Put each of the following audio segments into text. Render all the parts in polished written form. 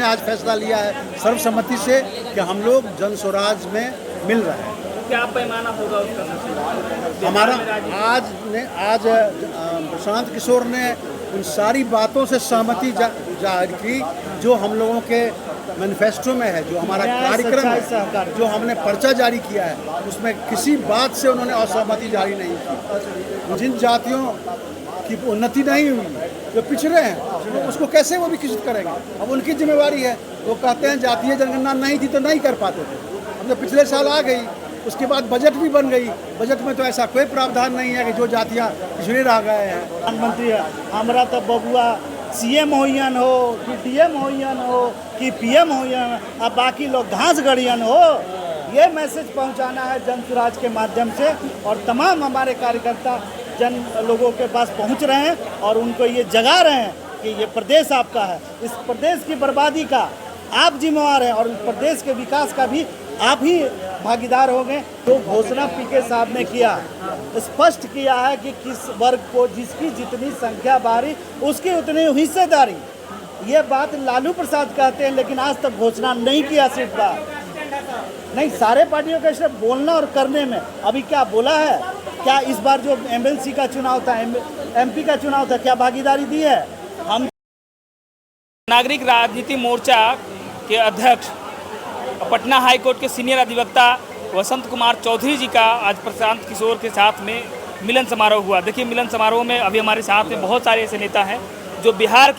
आज फैसला लिया है सर्वसम्मति से कि हम लोग जन स्वराज में मिल रहे हैं। क्या पैमाना होगा उसका? हमारा आज प्रशांत किशोर ने उन सारी बातों से सहमति जाहिर की जो हम लोगों के मैनिफेस्टो में है, जो हमारा कार्यक्रम है, जो हमने पर्चा जारी किया है, उसमें किसी बात से उन्होंने असहमति जारी नहीं की। जिन जातियों की उन्नति नहीं हुई, जो पिछड़े हैं, तो उसको कैसे वो विकसित करेंगे? अब उनकी जिम्मेवारी है। वो कहते हैं जातीय जनगणना नहीं थी तो नहीं कर पाते थे, अब तो पिछले साल आ गई, उसके बाद बजट भी बन गई। बजट में तो ऐसा कोई प्रावधान नहीं है कि जो जातियाँ पिछड़े रह गए हैं। प्रधानमंत्री हमारा तो बबुआ सीएम होइयन हो कि डीएम होइयन हो कि पीएम होइयन, अब बाकी लोग घास गड़ियन हो, ये मैसेज पहुंचाना है जन स्वराज के माध्यम से। और तमाम हमारे कार्यकर्ता जन लोगों के पास पहुंच रहे हैं और उनको ये जगा रहे हैं कि ये प्रदेश आपका है, इस प्रदेश की बर्बादी का आप जिम्मेवार हैं और इस प्रदेश के विकास का भी आप ही भागीदार हो गए। तो घोषणा पीके साहब ने किया, स्पष्ट किया है कि किस वर्ग को जिसकी जितनी संख्या बारी उसकी उतनी हिस्सेदारी। ये बात लालू प्रसाद कहते हैं, लेकिन आज तक घोषणा नहीं किया सीट पर। नहीं, सारे पार्टियों का सिर्फ बोलना और करने में। अभी क्या बोला है? क्या इस बार जो एमएलसी का चुनाव था, एमपी का चुनाव था, क्या भागीदारी दी है? हम नागरिक राजनीति मोर्चा के अध्यक्ष पटना हाई कोर्ट के सीनियर अधिवक्ता वसंत कुमार चौधरी जी का आज प्रशांत किशोर के साथ में मिलन समारोह हुआ। देखिए, मिलन समारोह में अभी हमारे साथ में बहुत सारे ऐसे नेता हैं जो बिहार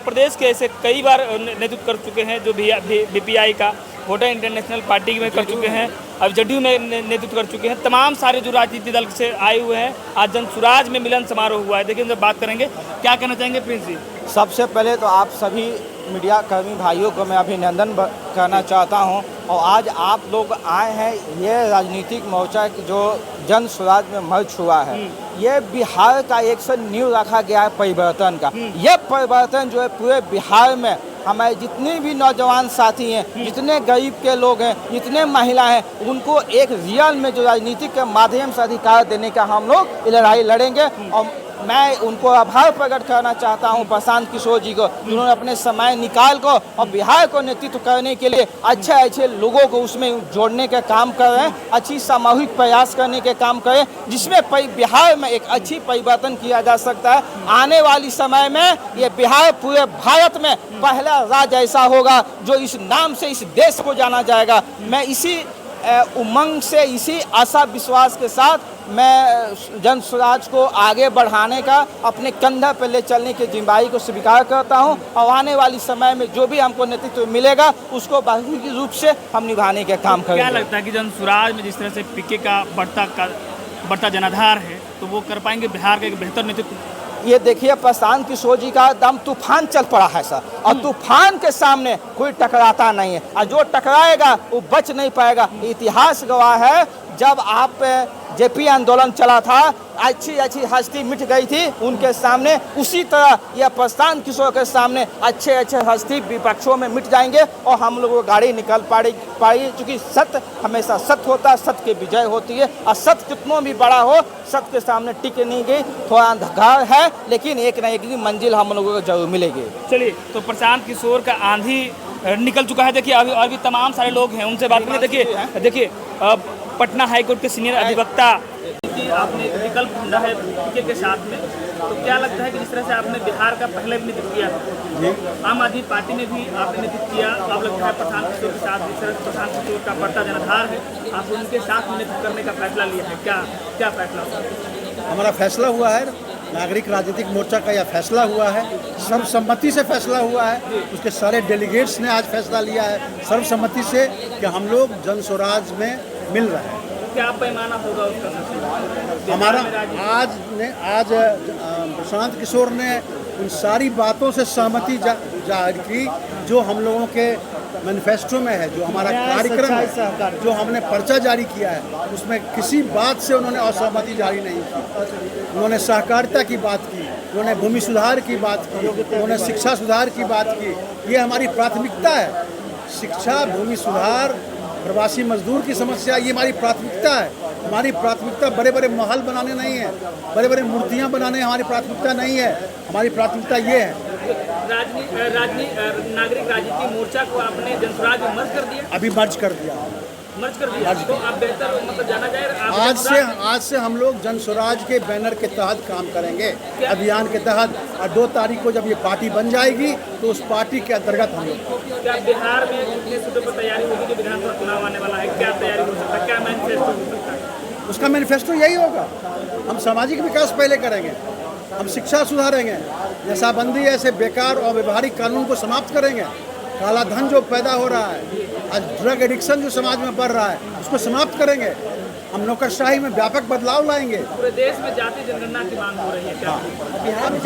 प्रदेश के ऐसे कई बार नेतृत्व कर चुके हैं, जो बीपीआई का वोटर इंटरनेशनल पार्टी में कर चुके हैं, अब जदयू में नेतृत्व कर चुके हैं। तमाम सारे जो राजनीतिक दल से आए हुए हैं, आज जन स्वराज में मिलन समारोह हुआ है। देखिए, उनसे बात करेंगे। क्या कहना चाहेंगे प्रिंस जी? सबसे पहले तो आप सभी मीडिया कर्मी भाइयों को मैं अभिनंदन करना चाहता हूं। और आज आप लोग आए हैं, ये राजनीतिक मोर्चा जो जन स्वराज में मर्ज हुआ है, ये बिहार का एक से नींव रखा गया है परिवर्तन का। यह परिवर्तन जो है पूरे बिहार में हमारे जितने भी नौजवान साथी हैं, जितने गरीब के लोग हैं, जितने महिला हैं, उनको एक रियल में जो राजनीति के माध्यम से अधिकार देने का हम लोग लड़ाई लड़ेंगे। और मैं उनको आभार प्रकट करना चाहता हूं प्रशांत किशोर जी को, जिन्होंने अपने समय निकाल को और बिहार को नेतृत्व करने के लिए अच्छे लोगों को उसमें जोड़ने का काम कर रहे हैं, अच्छी सामूहिक प्रयास करने के काम करें, जिसमें बिहार में एक अच्छी परिवर्तन किया जा सकता है। आने वाली समय में ये बिहार पूरे भारत में पहला राज्य ऐसा होगा जो इस नाम से इस देश को जाना जाएगा। मैं इसी उमंग से, इसी आशा विश्वास के साथ मैं जन स्वराज को आगे बढ़ाने का, अपने कंधे पर ले चलने की जिम्मेदारी को स्वीकार करता हूं। और आने वाली समय में जो भी हमको नेतृत्व मिलेगा उसको बारीकी रूप से हम निभाने के काम करेंगे। क्या लगता है कि जन स्वराज में जिस तरह से पीके का बढ़ता जनाधार है, तो वो कर पाएंगे बिहार का एक बेहतर नेतृत्व? ये देखिए, प्रशांत किशोर जी का दम तूफान चल पड़ा है सर, और तूफान के सामने कोई टकराता नहीं है, और जो टकराएगा वो बच नहीं पाएगा। इतिहास गवाह है, जब आप जेपी आंदोलन चला था, अच्छी हस्ती मिट गई थी उनके सामने, उसी तरह यह प्रशांत किशोर के सामने अच्छे हस्ती विपक्षों में मिट जाएंगे और हम लोगों को गाड़ी निकल पाएगी। क्योंकि सत्य हमेशा सत्य होता है, सत्य की विजय होती है, और सत्य कितना भी बड़ा हो, सत्य के सामने टिक नहीं गई। थोड़ा अंधकार है, लेकिन एक न एक मंजिल हम लोगों को जरूर मिलेगी। चलिए, तो प्रशांत किशोर का आंधी निकल चुका है। देखिए, अभी तमाम सारे लोग हैं, उनसे बात करें। देखिए पटना हाईकोर्ट के सीनियर अधिवक्ता कि आपने विकल्प ढूंढा है पीके के साथ में, तो क्या लगता है कि जिस तरह से आपने बिहार का पहले भी नेतृत्व किया, आम आदमी पार्टी ने भी आपने नेतृत्व किया, तो आप लगता है प्रशांत किशोर के साथ, जिस तरह से प्रशांत किशोर का बढ़ता जनाधार है, आप उनके साथ में नेतृत्व करने का फैसला लिया है? क्या फैसला हुआ? हमारा फैसला हुआ है, नागरिक राजनीतिक मोर्चा का यह फैसला हुआ है, सर्वसम्मति से फैसला हुआ है। उसके सारे डेलीगेट्स ने आज फैसला लिया है सर्वसम्मति से कि हम लोग जन स्वराज में मिल रहे हैं। क्या पैमाना होगा उसका? हमारा आज प्रशांत किशोर ने उन सारी बातों से सहमति जाहिर की जो हम लोगों के मैनिफेस्टो में है, जो हमारा कार्यक्रम है, जो हमने पर्चा जारी किया है, उसमें किसी बात से उन्होंने असहमति जारी नहीं की। उन्होंने सहकारिता की बात की, उन्होंने भूमि सुधार की बात की, उन्होंने शिक्षा सुधार की बात की। ये हमारी प्राथमिकता है। शिक्षा, भूमि सुधार, प्रवासी मजदूर की समस्या, ये हमारी प्राथमिकता है। हमारी प्राथमिकता बड़े बड़े महल बनाने नहीं है, बड़े बड़े मूर्तियाँ बनाने हमारी प्राथमिकता नहीं है। हमारी प्राथमिकता ये है नागरिक राजनीति मोर्चा को आपने जनसुराज में मर्ज कर दिया? अभी मर्ज कर दिया। तो आप बेहतर मतलब जाना जाए आज से हम लोग जनसुराज के बैनर के तहत काम करेंगे, अभियान के तहत। और 2 तारीख को जब ये पार्टी बन जाएगी तो उस पार्टी के अंतर्गत हम लोग। क्या बिहार में कितने सीटों पर तैयारी होगी? जो विधानसभा चुनाव आने वाला है, क्या तैयारी हो सकता है, क्या मैनिफेस्टो हो सकता है? उसका मैनिफेस्टो यही होगा। हम सामाजिक विकास पहले करेंगे, हम शिक्षा सुधारेंगे, नशाबंदी ऐसे बेकार और व्यवहारिक कानून को समाप्त करेंगे, काला धन जो पैदा हो रहा है, आज ड्रग एडिक्शन जो समाज में बढ़ रहा है, उसको समाप्त करेंगे। हम नौकरशाही में व्यापक बदलाव लाएंगे। पूरे देश में जातीय जनगणना की मांग हो रही है क्या? बिहार में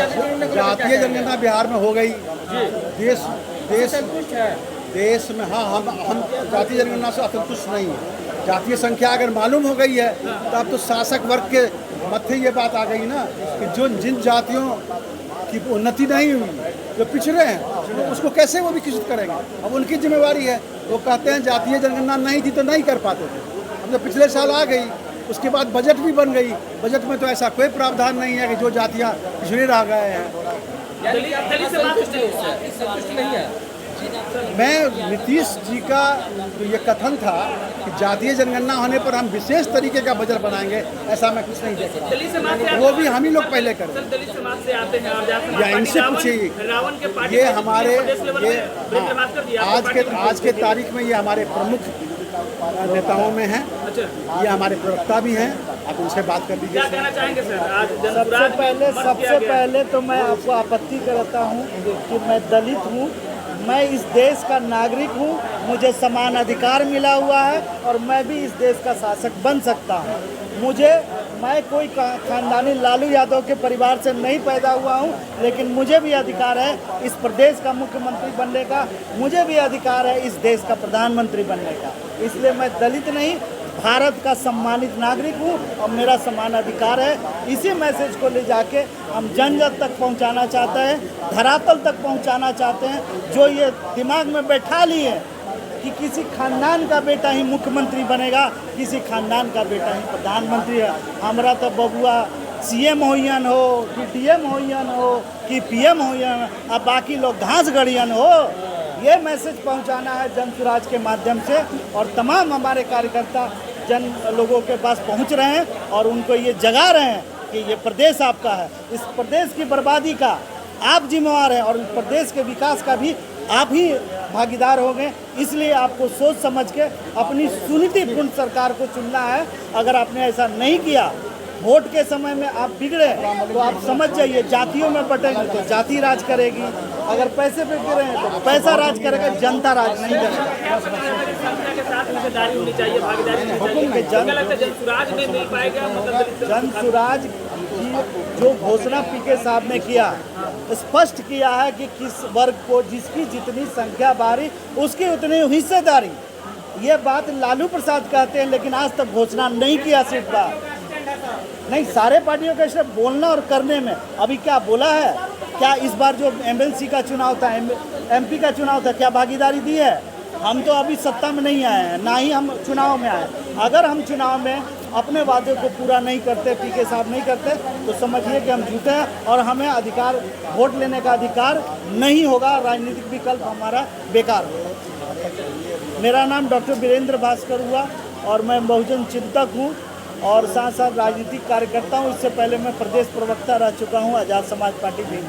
जातीय जनगणना बिहार में हो गई। देश में हाँ, हम जातीय जनगणना से असंतुष्ट नहीं है। जातीय संख्या अगर मालूम हो गई है तो अब तो शासक वर्ग के मत्थे ये बात आ गई ना कि जिन जातियों की उन्नति नहीं हुई, जो पिछड़े हैं, तो उसको कैसे वो विकसित करेंगे? अब उनकी जिम्मेवारी है। वो कहते हैं जातीय जनगणना नहीं थी तो नहीं कर पाते थे, अब तो पिछले साल आ गई। उसके बाद बजट भी बन गई। बजट में तो ऐसा कोई प्रावधान नहीं है कि जो जातियाँ पिछड़े रह गए हैं। मैं नीतीश जी का तो ये कथन था कि जातीय जनगणना होने पर हम विशेष तरीके का बजट बनाएंगे, ऐसा मैं कुछ नहीं देख रहा। वो भी हम ही लोग पहले करें। दलित समाज से आते हैं या इनसे पूछिए, रावण के पार्टी ये हमारे ये आज के तारीख में ये हमारे प्रमुख नेताओं में हैं। ये हमारे प्रवक्ता भी हैं, आप उनसे बात कर लीजिए। क्या कहना चाहेंगे सर? आज सबसे पहले तो मैं आपको आपत्ति करता हूँ कि मैं दलित हूँ। मैं इस देश का नागरिक हूँ, मुझे समान अधिकार मिला हुआ है और मैं भी इस देश का शासक बन सकता हूँ। मैं कोई खानदानी लालू यादव के परिवार से नहीं पैदा हुआ हूँ, लेकिन मुझे भी अधिकार है इस प्रदेश का मुख्यमंत्री बनने का, मुझे भी अधिकार है इस देश का प्रधानमंत्री बनने का। इसलिए मैं दलित नहीं, भारत का सम्मानित नागरिक हूँ और मेरा समान अधिकार है। इसी मैसेज को ले जाके हम जन जन तक पहुँचाना चाहते हैं, धरातल तक पहुँचाना चाहते हैं। जो ये दिमाग में बैठा लिए कि किसी खानदान का बेटा ही मुख्यमंत्री बनेगा, किसी खानदान का बेटा ही प्रधानमंत्री है। हमारा तो बबुआ CM होइयन हो कि DM होइयन हो कि PM होइयन, अब बाकी लोग घास गड़ियन हो। ये मैसेज पहुंचाना है जनसुराज के माध्यम से और तमाम हमारे कार्यकर्ता जन लोगों के पास पहुंच रहे हैं और उनको ये जगा रहे हैं कि ये प्रदेश आपका है। इस प्रदेश की बर्बादी का आप जिम्मेवार हैं और इस प्रदेश के विकास का भी आप ही भागीदार हो गए। इसलिए आपको सोच समझ के अपनी सुनीतिपूर्ण सरकार को चुनना है। अगर आपने ऐसा नहीं किया, वोट के समय में आप बिगड़े तो आप समझ जाइए जातियों में बटेंगे तो जाति राज करेगी, अगर पैसे पे गिरे हैं तो पैसा राज करेगा, जनता राज नहीं करेगा। जनसुराज की जो घोषणा PK साहब ने किया, स्पष्ट किया है कि किस वर्ग को जिसकी जितनी संख्या बारी उसकी उतनी हिस्सेदारी। ये बात लालू प्रसाद कहते हैं, लेकिन आज तक घोषणा नहीं किया सीट पर। नहीं, सारे पार्टियों का सिर्फ बोलना और करने में। अभी क्या बोला है? क्या इस बार जो MLC का चुनाव था, MP का चुनाव था, क्या भागीदारी दी है? हम तो अभी सत्ता में नहीं आए हैं, ना ही हम चुनाव में आए। अगर हम चुनाव में अपने वादे को पूरा नहीं करते, PK साहब नहीं करते, तो समझिए कि हम झूठे हैं और हमें अधिकार, वोट लेने का अधिकार नहीं होगा। राजनीतिक विकल्प हमारा बेकार होगा। मेरा नाम डॉक्टर वीरेंद्र भास्कर हुआ और मैं बहुजन चिंतक हूँ और साथ साथ राजनीतिक कार्यकर्ता हूँ। इससे पहले मैं प्रदेश प्रवक्ता रह चुका हूँ आज़ाद समाज पार्टी भीम।